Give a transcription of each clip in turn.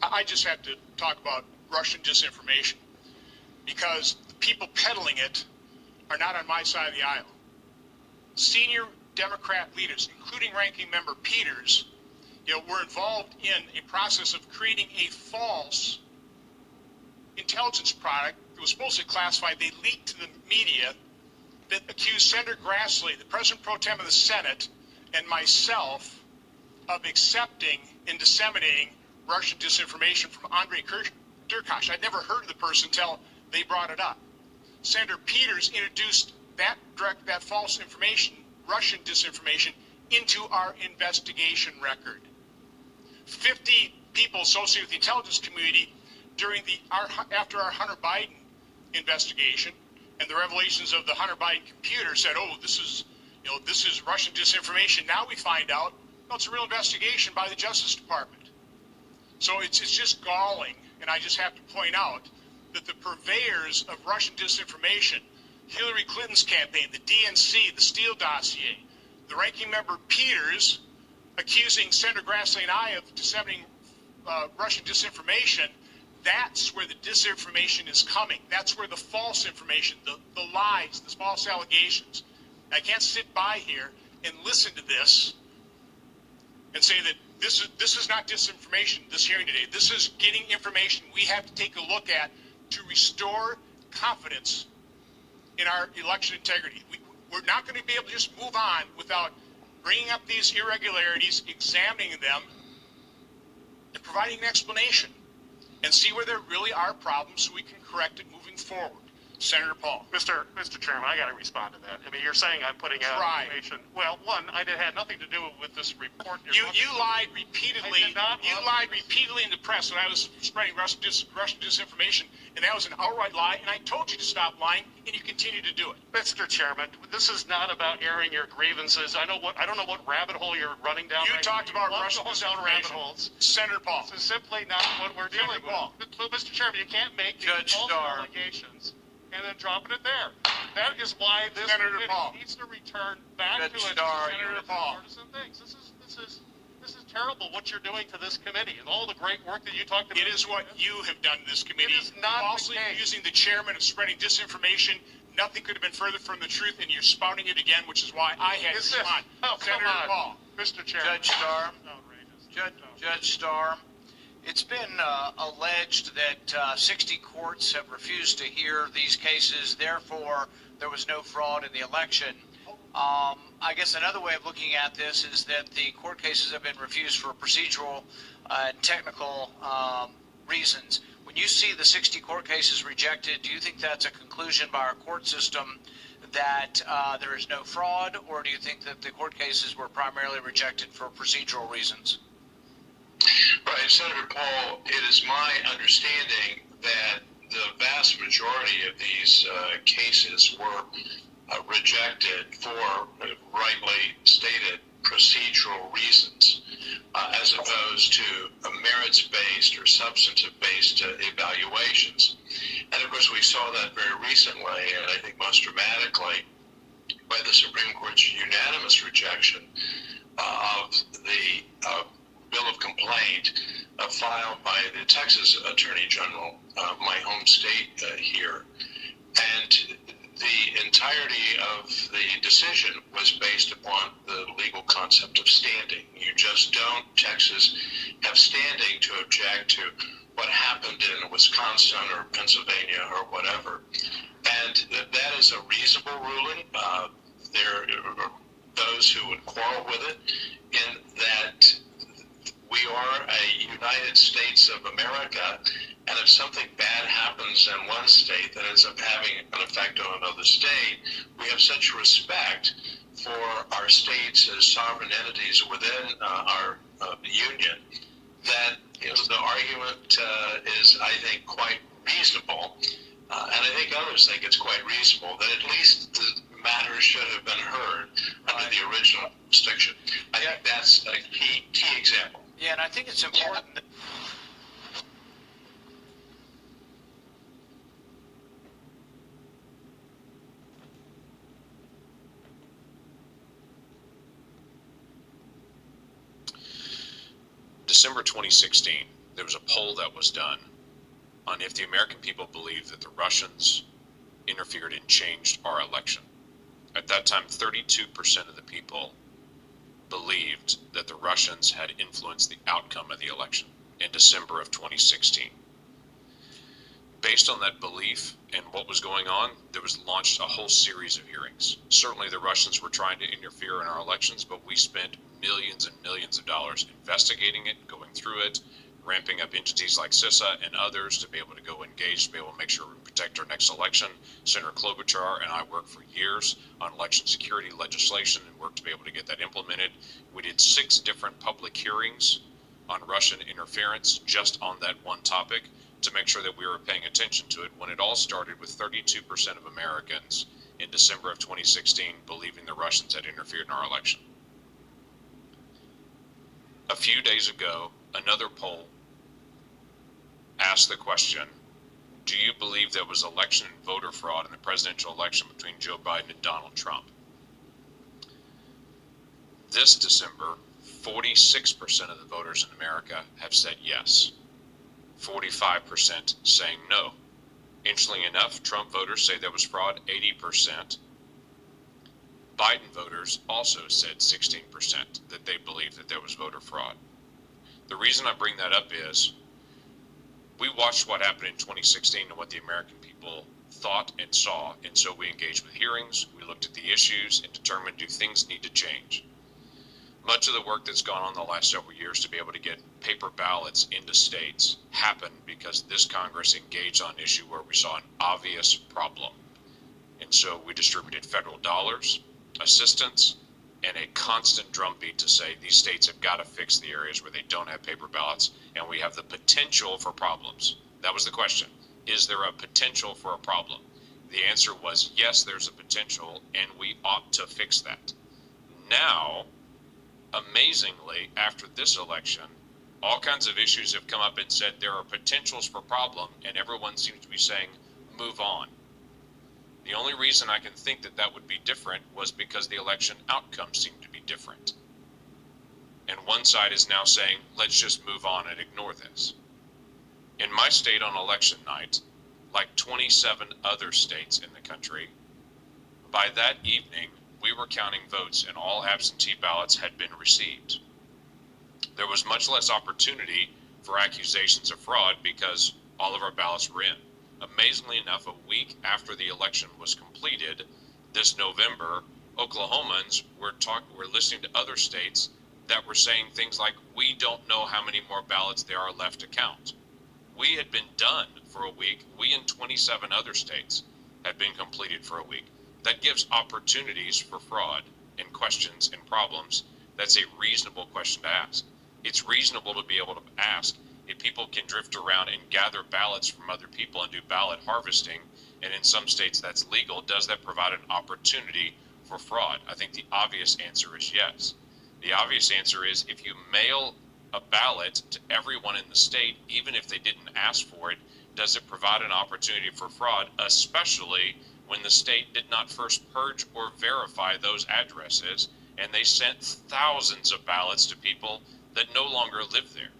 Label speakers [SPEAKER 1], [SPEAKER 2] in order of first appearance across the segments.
[SPEAKER 1] I just have to talk about Russian disinformation because the people peddling it are not on my side of the aisle. Senior Democrat leaders, including Ranking Member Peters, were involved in a process of creating a false intelligence product that was supposedly classified. They leaked to the media that accused Senator Grassley, the President Pro Tem of the Senate, and myself of accepting and disseminating Russian disinformation from Andrei Derkach. I'd never heard of the person until they brought it up. Senator Peters introduced that false information, Russian disinformation, into our investigation record. 50 people associated with the intelligence community after our Hunter Biden investigation and the revelations of the Hunter Biden computer said, "Oh, this is Russian disinformation." Now we find out, no, it's a real investigation by the Justice Department. So it's just galling, and I just have to point out that the purveyors of Russian disinformation, Hillary Clinton's campaign, the DNC, the Steele dossier, the Ranking Member Peters accusing Senator Grassley and I of disseminating Russian disinformation, that's where the disinformation is coming. That's where the false information, the lies, the false allegations. I can't sit by here and listen to this and say that this is not disinformation, this hearing today. This is getting information we have to take a look at to restore confidence in our election integrity. We're not going to be able to just move on without bringing up these irregularities, examining them, and providing an explanation and see where there really are problems so we can correct it moving forward. Senator Paul.
[SPEAKER 2] Mr. Chairman, I got to respond to that. I mean, you're saying I'm putting out information. Well, one, it had nothing to do with this report.
[SPEAKER 1] You lied repeatedly. You lied repeatedly in the press when I was spreading Russian disinformation, and that was an outright lie. And I told you to stop lying, and you continue to do it.
[SPEAKER 2] Mr. Chairman, this is not about airing your grievances. I don't know what rabbit hole you're running down.
[SPEAKER 1] You talked about Russian disinformation. Senator Paul.
[SPEAKER 2] This is simply not what we're dealing with. But, Mr. Chairman, you can't make these false allegations and then dropping it there. That is why this
[SPEAKER 1] Senator Paul
[SPEAKER 2] needs to return back to its partisan things. This is terrible what you're doing to this committee and all the great work that you talked about.
[SPEAKER 1] It is what you have done to this committee.
[SPEAKER 2] It is not
[SPEAKER 1] falsely accusing the chairman of spreading disinformation. Nothing could have been further from the truth, and you're spouting it again, which is why I had to respond. Senator Paul.
[SPEAKER 2] Mr. Chairman.
[SPEAKER 3] Judge Starr. Judge Starr. It's been alleged that 60 courts have refused to hear these cases. Therefore, there was no fraud in the election. I guess another way of looking at this is that the court cases have been refused for procedural and technical reasons. When you see the 60 court cases rejected, do you think that's a conclusion by our court system that there is no fraud, or do you think that the court cases were primarily rejected for procedural reasons?
[SPEAKER 4] Right, Senator Paul, it is my understanding that the vast majority of these cases were rejected for rightly stated procedural reasons, as opposed to merits-based or substantive-based evaluations. And of course, we saw that very recently, and I think most dramatically, by the Supreme Court's unanimous rejection of the bill of complaint filed by the Texas Attorney General, my home state here. And the entirety of the decision was based upon the legal concept of standing. You just don't, Texas, have standing to object to what happened in Wisconsin or Pennsylvania or whatever. And that is a reasonable ruling. There are those who would quarrel with it in that we are a United States of America, and if something bad happens in one state that ends up having an effect on another state, we have such respect for our states as sovereign entities within our union that the argument is, I think, quite reasonable, and I think others think it's quite reasonable that at least the matter should have been heard under the original jurisdiction. I think that's a key example.
[SPEAKER 3] Yeah, and I think it's important that
[SPEAKER 5] December 2016, there was a poll that was done on if the American people believed that the Russians interfered and changed our election. At that time, 32% of the people believed that the Russians had influenced the outcome of the election in December of 2016. Based on that belief and what was going on, there was launched a whole series of hearings. Certainly the Russians were trying to interfere in our elections, but we spent millions and millions of dollars investigating it, going through it, ramping up entities like CISA and others to be able to go engage, to be able to make sure we protect our next election. Senator Klobuchar and I worked for years on election security legislation and worked to be able to get that implemented. We did 6 different public hearings on Russian interference just on that one topic to make sure that we were paying attention to it, when it all started with 32% of Americans in December of 2016 believing the Russians had interfered in our election. A few days ago, another poll asked the question, do you believe there was election and voter fraud in the presidential election between Joe Biden and Donald Trump? This December, 46% of the voters in America have said yes. 45% saying no. Interestingly enough, Trump voters say there was fraud, 80%. Biden voters also said 16% that they believe that there was voter fraud. The reason I bring that up is we watched what happened in 2016 and what the American people thought and saw, and so we engaged with hearings, we looked at the issues and determined, do things need to change? Much of the work that's gone on the last several years to be able to get paper ballots into states happened because this Congress engaged on an issue where we saw an obvious problem. And so we distributed federal dollars, assistance, and a constant drumbeat to say these states have got to fix the areas where they don't have paper ballots and we have the potential for problems. That was the question. Is there a potential for a problem? The answer was yes, there's a potential, and we ought to fix that. Now, amazingly, after this election, all kinds of issues have come up and said there are potentials for problem, and everyone seems to be saying, move on. The only reason I can think that that would be different was because the election outcome seemed to be different. And one side is now saying, let's just move on and ignore this. In my state on election night, like 27 other states in the country, by that evening, we were counting votes and all absentee ballots had been received. There was much less opportunity for accusations of fraud because all of our ballots were in. Amazingly enough, a week after the election was completed this November, Oklahomans were listening to other states that were saying things like, we don't know how many more ballots there are left to count. We had been done for a week. We and 27 other states had been completed for a week. That gives opportunities for fraud and questions and problems. That's a reasonable question to ask. It's reasonable to be able to ask if people can drift around and gather ballots from other people and do ballot harvesting, and in some states that's legal, does that provide an opportunity for fraud? I think the obvious answer is yes. The obvious answer is if you mail a ballot to everyone in the state, even if they didn't ask for it, does it provide an opportunity for fraud, especially when the state did not first purge or verify those addresses, and they sent thousands of ballots to people that no longer live there.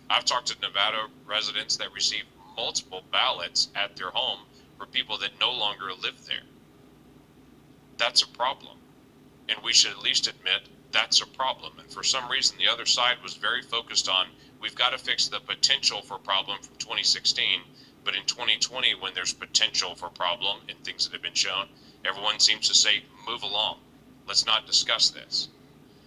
[SPEAKER 5] I've talked to Nevada residents that received multiple ballots at their home for people that no longer live there. That's a problem, and we should at least admit that's a problem. And for some reason, the other side was very focused on, we've got to fix the potential for problem from 2016. But in 2020, when there's potential for problem and things that have been shown, everyone seems to say, move along. Let's not discuss this.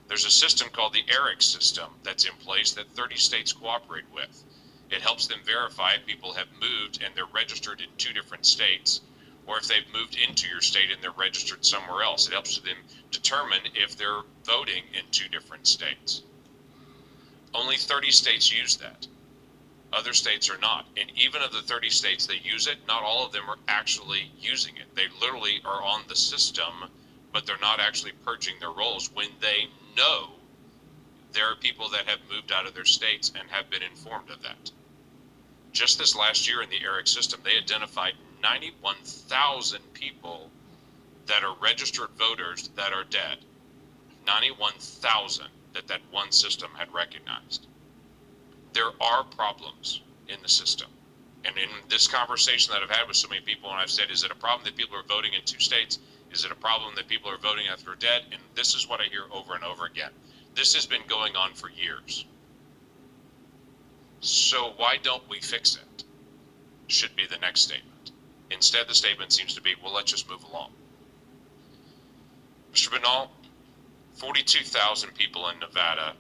[SPEAKER 5] There's a system called the ERIC system that's in place that 30 states cooperate with. It helps them verify if people have moved and they're registered in 2 different states, or if they've moved into your state and they're registered somewhere else. It helps them determine if they're voting in 2 different states. Only 30 states use that. Other states are not. And even of the 30 states that use it, not all of them are actually using it. They literally are on the system, but they're not actually purging their rolls when they know there are people that have moved out of their states and have been informed of that. Just this last year in the ERIC system, they identified 91,000 people that are registered voters that are dead. 91,000 that one system had recognized. there are problems in the system. And in this conversation that I've had with so many people, and I've said, is it a problem that people are voting in 2 states? Is it a problem that people are voting after they're dead? And this is what I hear over and over again. This has been going on for years. So why don't we fix it? Should be the next statement. Instead, the statement seems to be, well, let's just move along. Mr. Banal, 42,000 people in Nevada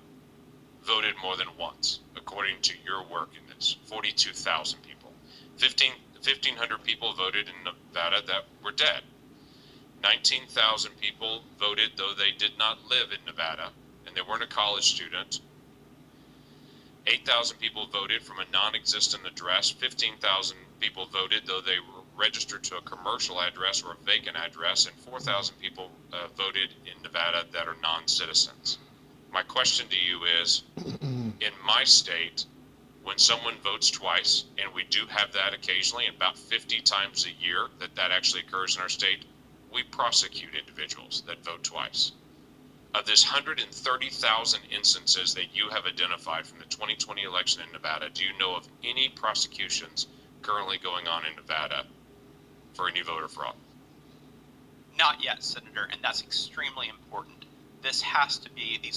[SPEAKER 5] voted more than once, according to your work in this. 42,000 people. 1,500 people voted in Nevada that were dead. 19,000 people voted though they did not live in Nevada, and they weren't a college student. 8,000 people voted from a non-existent address. 15,000 people voted though they were registered to a commercial address or a vacant address, and 4,000 people voted in Nevada that are non-citizens. My question to you is, in my state, when someone votes twice, and we do have that occasionally, about 50 times a year that actually occurs in our state, we prosecute individuals that vote twice. Of this 130,000 instances that you have identified from the 2020 election in Nevada, do you know of any prosecutions currently going on in Nevada for any voter fraud?
[SPEAKER 6] Not yet, Senator, and that's extremely important. These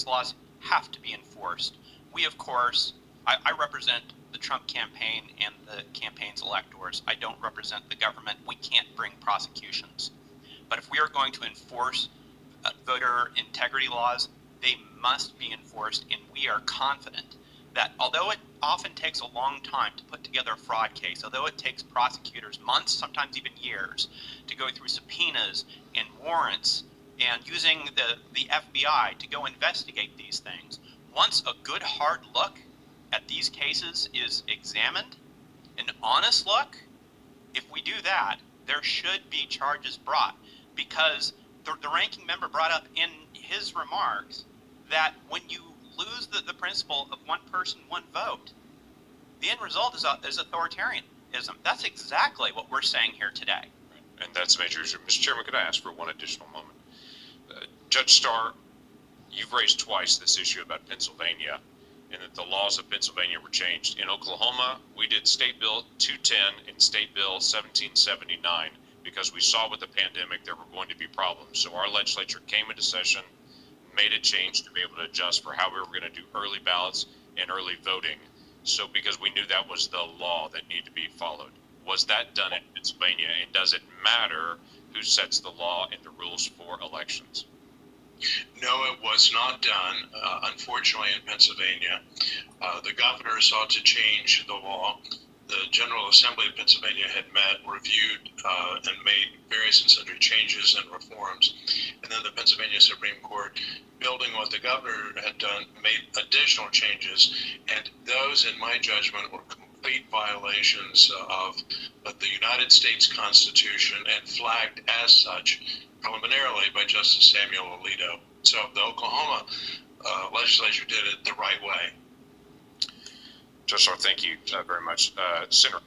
[SPEAKER 6] laws have to be enforced. We, of course, I represent the Trump campaign and the campaign's electors. I don't represent the government. We can't bring prosecutions. But if we are going to enforce voter integrity laws, they must be enforced, and we are confident that although it often takes a long time to put together a fraud case, although it takes prosecutors months, sometimes even years, to go through subpoenas and warrants and using the FBI to go investigate these things, once a good hard look at these cases is examined, an honest look, if we do that, there should be charges brought, because the ranking member brought up in his remarks that when you lose the principle of one person, one vote, the end result is authoritarianism. That's exactly what we're saying here today.
[SPEAKER 5] And that's a major issue. Mr. Chairman, could I ask for one additional moment? Judge Starr, you've raised twice this issue about Pennsylvania and that the laws of Pennsylvania were changed. In Oklahoma, we did State Bill 210 and State Bill 1779 because we saw with the pandemic there were going to be problems. So our legislature came into session, made a change to be able to adjust for how we were going to do early ballots and early voting. So because we knew that was the law that needed to be followed. Was that done in Pennsylvania, and does it matter who sets the law and the rules for elections?
[SPEAKER 4] No, it was not done, unfortunately, in Pennsylvania. The governor sought to change the law. The General Assembly of Pennsylvania had met, reviewed, and made various and sundry changes and reforms. And then the Pennsylvania Supreme Court, building what the governor had done, made additional changes. And those, in my judgment, were complete violations of the United States Constitution and flagged as such preliminarily by Justice Samuel Alito. So the Oklahoma legislature did it the right way.
[SPEAKER 5] Judge Starr, thank you very much. Senator